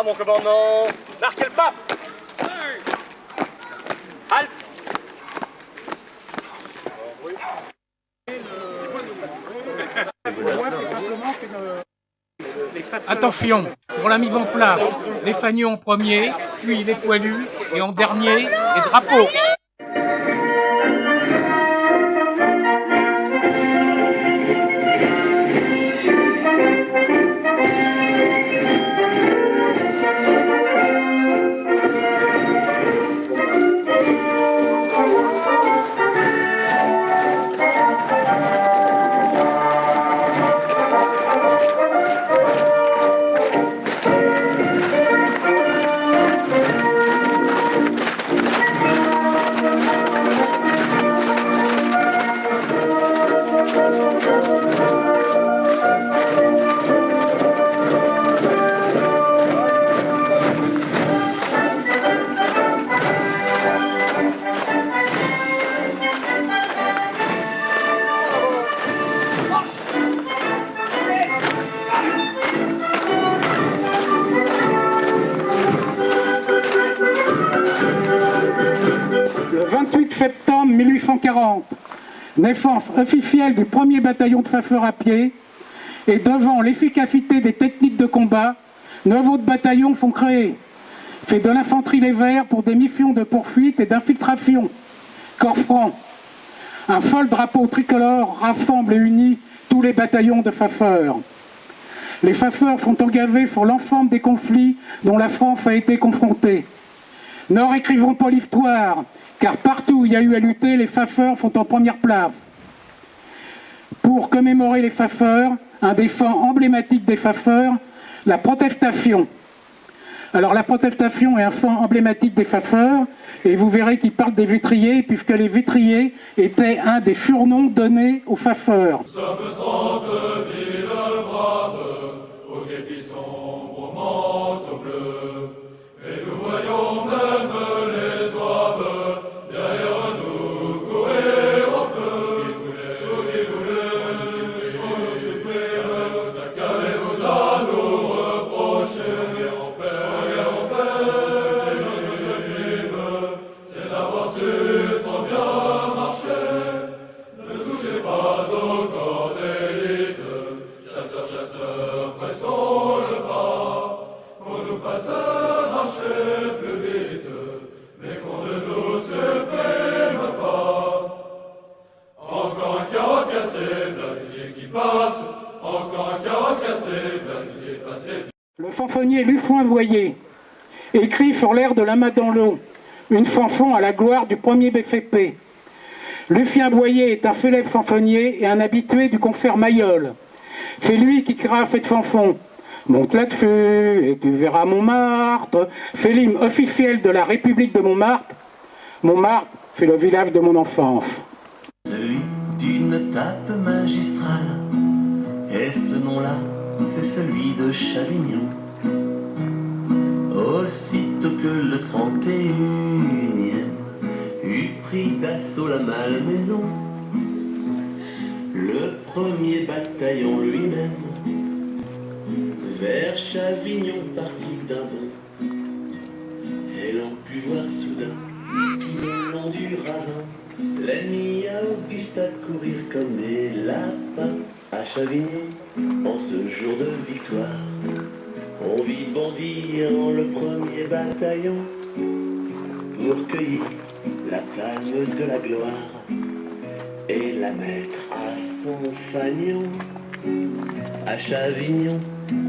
mon commandant. Marquez le pas. Halte. Attention, pour la mise en place, les fanions en premier, puis les poilus, et en dernier, les drapeaux. Le 28 septembre 1840, naissance officielle du 1er bataillon de Pfaffeurs à pied, et devant l'efficacité des techniques de combat, 9 autres bataillons sont créés. Fait de l'infanterie légère pour des missions de poursuite et d'infiltration. Corps franc. Un seul drapeau tricolore rassemble et unit tous les bataillons de Pfaffeurs. Les Pfaffeurs sont engagés sur l'ensemble des conflits dont la France a été confrontée. Ne réécrivons pas l'histoire, car partout où il y a eu à lutter, les Pfaffeurs sont en première place. Pour commémorer les Pfaffeurs, un des faits emblématiques des Pfaffeurs, la protestation. Alors la protestation est un fait emblématique des Pfaffeurs, et vous verrez qu'il parle des vitriers, puisque les vitriers étaient un des surnoms donnés aux Pfaffeurs. Nous sommes 30 000 braves, au képi sombre, au manteau bleu, et nous voyons même les zouaves derrière nous courir au feu. Qui voulait, on nous supprime, qu'avez-vous à nous reprocher? Guerre en paix, notre sublime, c'est d'avoir su trop bien marcher. Ne touchez pas au corps d'élite, chasseurs, pressons le pas, qu'on nous fasse marcher plus vite, mais qu'on ne nous supprime pas. Encore un carreau cassé, planifié qui passe, encore un carreau cassé, planifié passé. Le chansonnier Lucien Boyer écrit sur l'air de l'amas dans l'eau, une chanson à la gloire du premier BFP. Lucien Boyer est un célèbre chansonnier et un habitué du concert Mayol. C'est lui qui créera cette chanson. Monte là-dessus et tu verras Montmartre. C'est l'hymne officiel de la République de Montmartre. Montmartre, c'est le village de mon enfance. Celui d'une tape magistrale, et ce nom-là, c'est celui de Chavignon. Aussitôt que le 31e eut pris d'assaut la Malmaison, le premier bataillon lui-même vers Chavignon partit d'un bond, et l'on put voir soudain tout le long du ravin l'ennemi à Auguste à courir comme des lapins. À Chavignon, en ce jour de victoire, on vit bondir le premier bataillon pour cueillir la plagne de la gloire et la mettre à son fanion. À Chavignon,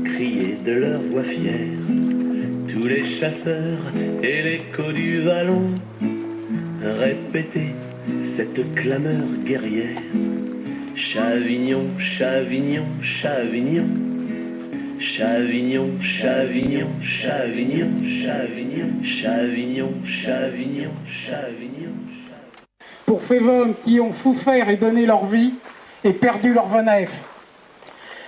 criaient de leur voix fière tous les chasseurs et l'écho du vallon répétaient cette clameur guerrière. Chavignon, Chavignon, Chavignon, Chavignon, Chavignon, Chavignon, Chavignon, Chavignon, Chavignon, Chavignon. Pour ces hommes qui ont souffert et donné leur vie et perdu leur jeunesse.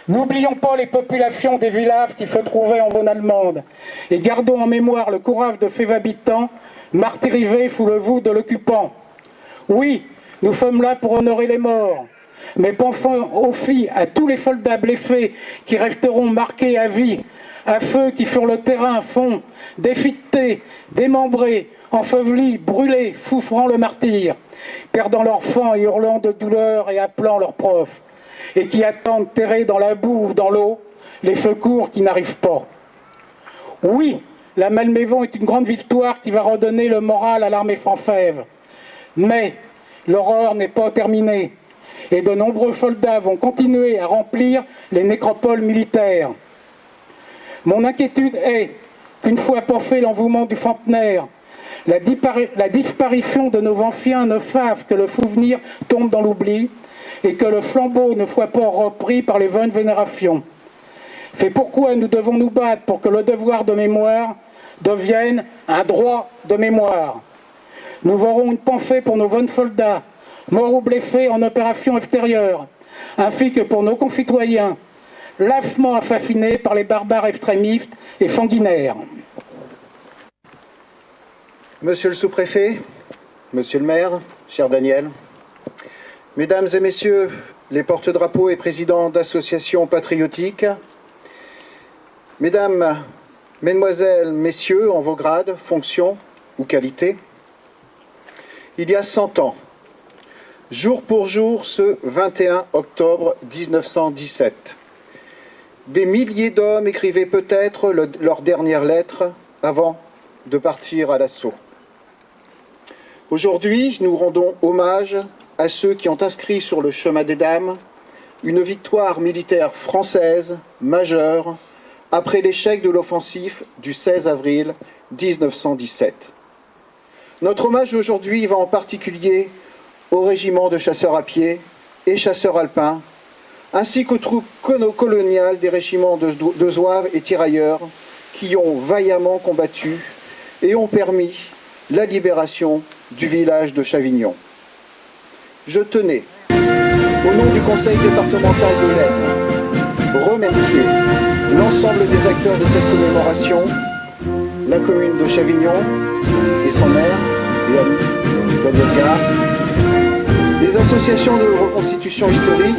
N'oublions pas les populations des villages qui se trouvaient en zone allemande et gardons en mémoire le courage de ces habitants martyrisés sous le joug de l'occupant. Oui, nous sommes là pour honorer les morts, mais pensons aussi à tous les soldats blessés qui resteront marqués à vie à ceux qui sur le terrain font défiquetés, démembrés, ensevelis, brûlés, souffrant le martyre, perdant leur faim et hurlant de douleur et appelant leurs profs, et qui attendent terrés dans la boue ou dans l'eau les secours qui n'arrivent pas. Oui, la Malmaison est une grande victoire qui va redonner le moral à l'armée française. Mais l'horreur n'est pas terminée et de nombreux soldats vont continuer à remplir les nécropoles militaires. Mon inquiétude est qu'une fois passé l'envouement du centenaire, la disparition de nos anciens ne fasse que le souvenir tombe dans l'oubli et que le flambeau ne soit pas repris par les jeunes générations. C'est pourquoi nous devons nous battre pour que le devoir de mémoire devienne un droit de mémoire. Nous aurons une pensée pour nos jeunes soldats, morts ou blessés en opération extérieure, ainsi que pour nos concitoyens, lâchement assassinés par les barbares extrémistes et sanguinaires. Monsieur le sous-préfet, monsieur le maire, cher Daniel, mesdames et messieurs les porte-drapeaux et présidents d'associations patriotiques, mesdames, mesdemoiselles, messieurs, en vos grades, fonctions ou qualités, il y a 100 ans, jour pour jour, ce 21 octobre 1917, des milliers d'hommes écrivaient peut-être leur dernière lettre avant de partir à l'assaut. Aujourd'hui, nous rendons hommage à ceux qui ont inscrit sur le chemin des dames une victoire militaire française majeure après l'échec de l'offensive du 16 avril 1917. Notre hommage aujourd'hui va en particulier au régiment de chasseurs à pied et chasseurs alpins, ainsi qu'aux troupes coloniales des régiments de zouaves et tirailleurs qui ont vaillamment combattu et ont permis la libération du village de Chavignon. Je tenais, au nom du conseil départemental de l'Aisne, remercier l'ensemble des acteurs de cette commémoration, la commune de Chavignon et son maire et ami Daniel Gard, les associations de reconstitution historique,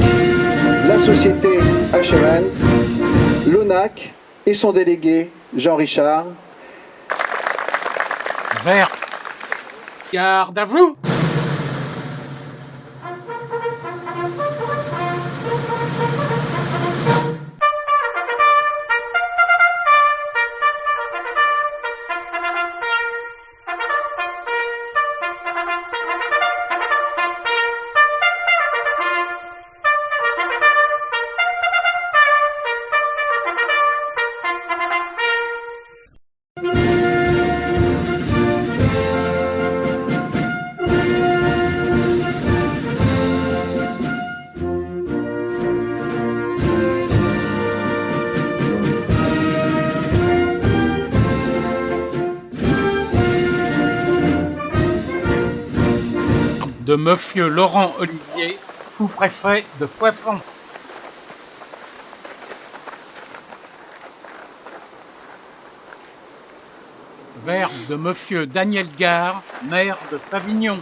la société HRN, l'ONAC et son délégué Jean Richard. Vert. Garde à vous. De Monsieur Laurent Olivier, sous-préfet de Soissons. Verbe de Monsieur Daniel Gard, maire de Savignon.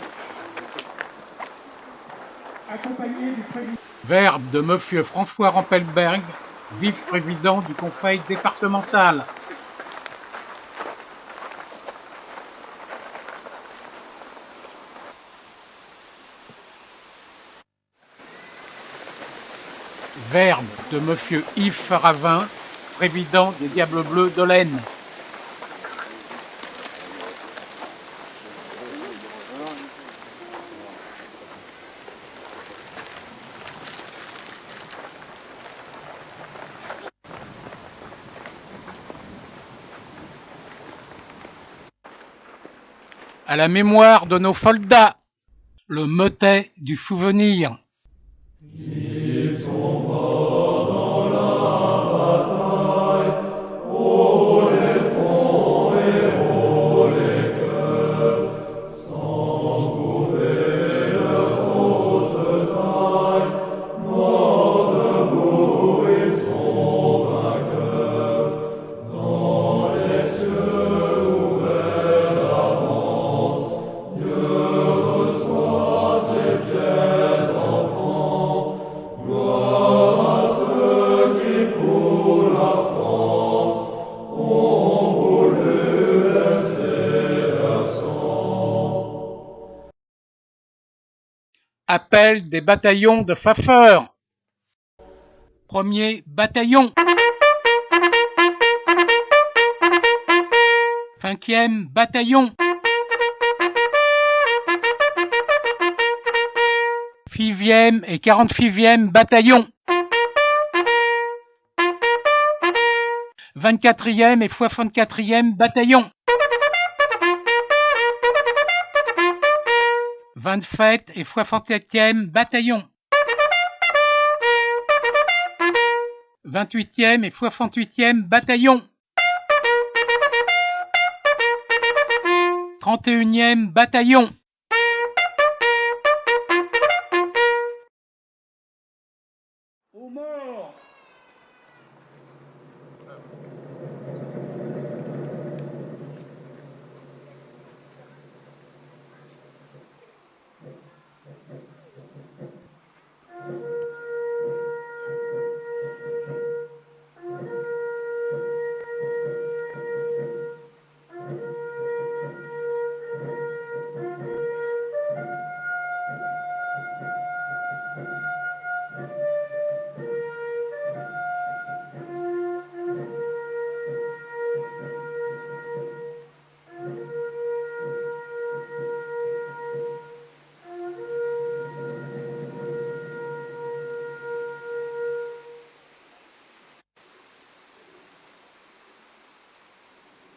Verbe de Monsieur François Rampelberg, vice-président du conseil départemental. Verbe de Monsieur Yves Faravin, président des Diables Bleus de l'Aisne. À la mémoire de nos soldats, le motet du souvenir. Ils sont morts dans la bataille, haut les fronts et haut les cœurs, sans courber leur haute taille, morts debout ils sont vainqueurs, dans les cieux ouverts d'avance, Dieu reçoit ses fiers enfants, gloire Appel des bataillons de Pfaffeur. Premier bataillon. 5e bataillon. 6e et 46e bataillon. 24e et 64e bataillon. 27 et 67e bataillon. 28e et 68e bataillon. 31e bataillon. Aux morts.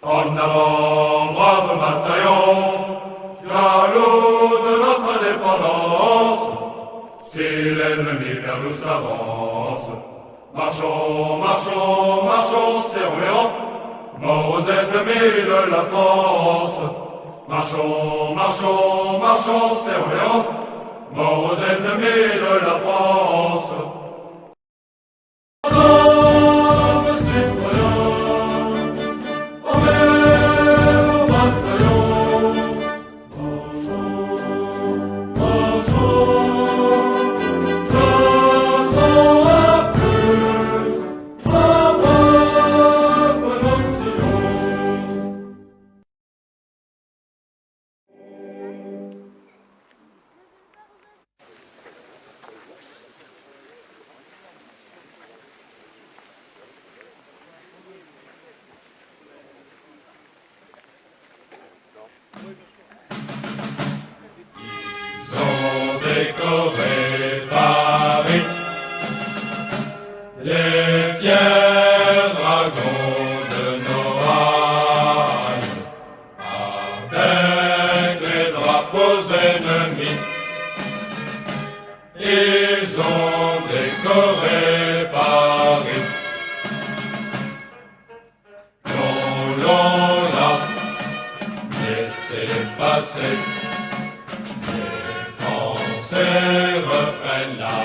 En avant, brave bataillon, jaloux de notre indépendance, si l'ennemi vers nous s'avance. Marchons, marchons, marchons, serrons les rangs, morts aux ennemis de la France. Marchons, marchons, marchons, serrons les rangs, morts aux ennemis de la France. Ils ont décoré Paris, les fiers dragons de Noailles, avec les drapeaux ennemis. Ils ont décoré Paris. L'on l'a, laissez-les passer. Les Français reprennent la